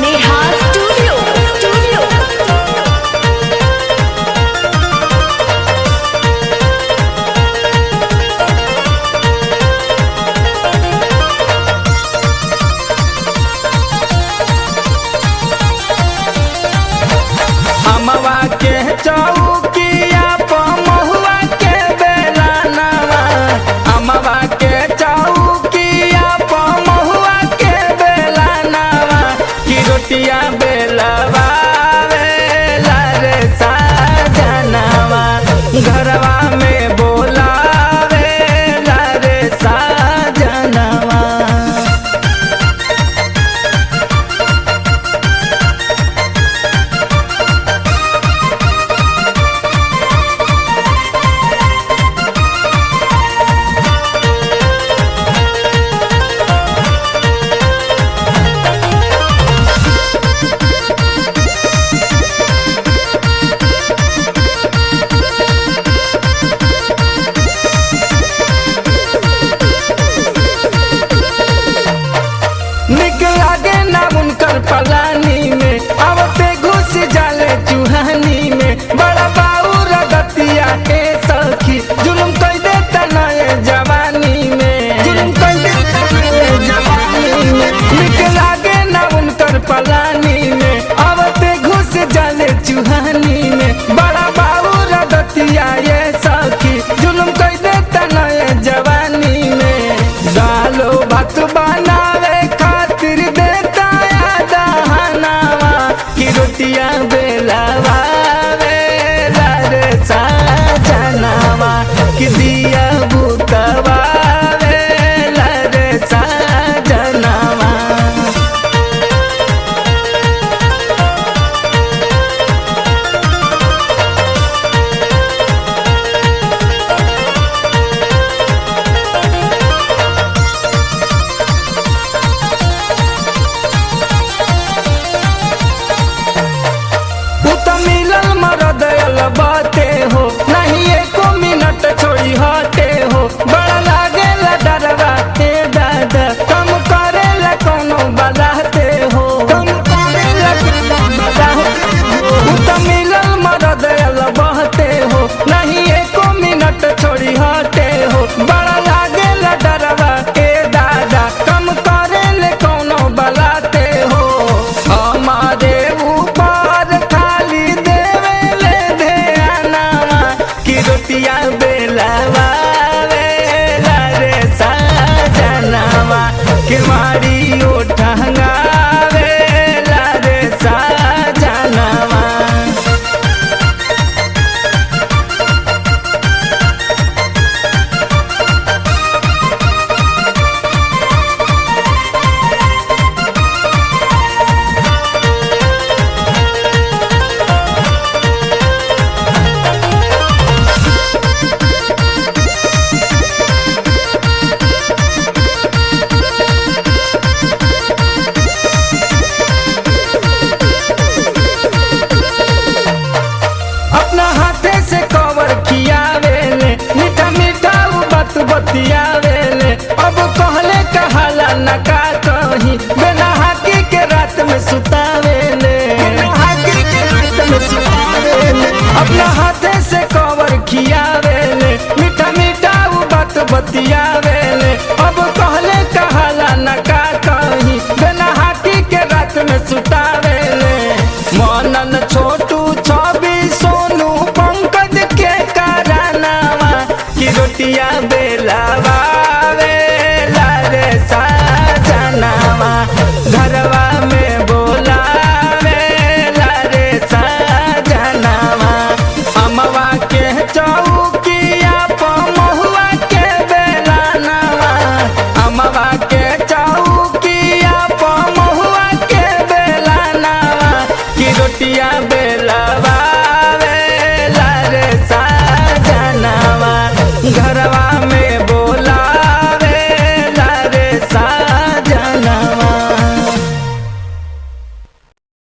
Neha studio अमवा के चौकिया महुआ के बेलानवा, अमवा के चौकिया महुआ के बेलानवा, की रोटिया बेलवा वेला रे साजनवा, घरवा में बोलावेला रे साजनवा। निक लागे ना उनकर पलानी में, आवते घुस जाले चूहानी में, बड़ा बाउर दतिया के सखी, जुलुम कई देता नए जवानी में, जुलुम कई देता नए जवानी में। निक लागे ना उनकर पलानी में, आवते घुस जाले चूहानी में, बड़ा बाउर दतिया ये सखी, जुलुम कई देता नए जवानी में। दालो भात बनावे खातिर देता दहनावा, की रोटिया बेलावा वेला रे साजनवा, की दिया बुतवा वेला रे साजनवा। मिलल मरद बाते हो, नहीं एको मिनट छोड़ी हटे हो, बड़ा लागे डरवा ते दादा, कम करे ला कोनो बलाते हो, कम करे ला कोनो बलाते हो। मिलल मरद बाते हो, नहीं एको मिनट छोड़ी हटे हो, बड़ा लागे डरवा ते दादा, कम करे ले कोनो बलाते हो। हमारे ऊपर खाली देवेले ध्यानवा, की रोटिया बेलवा वेला रे साजनवा, की मारी उठंगा वेला रे साजनवा। अपना हाथे से कवर खियावेले, मीठा मीठा बात बतियावेले, अब कहले कहाला न का कहीं, बिना हाकी के रात में सुतावेले, बिना हाकी के रात में सुतावेले। अपना हाथे से कवर खियावेले, मीठा मीठा बात बतियावेले।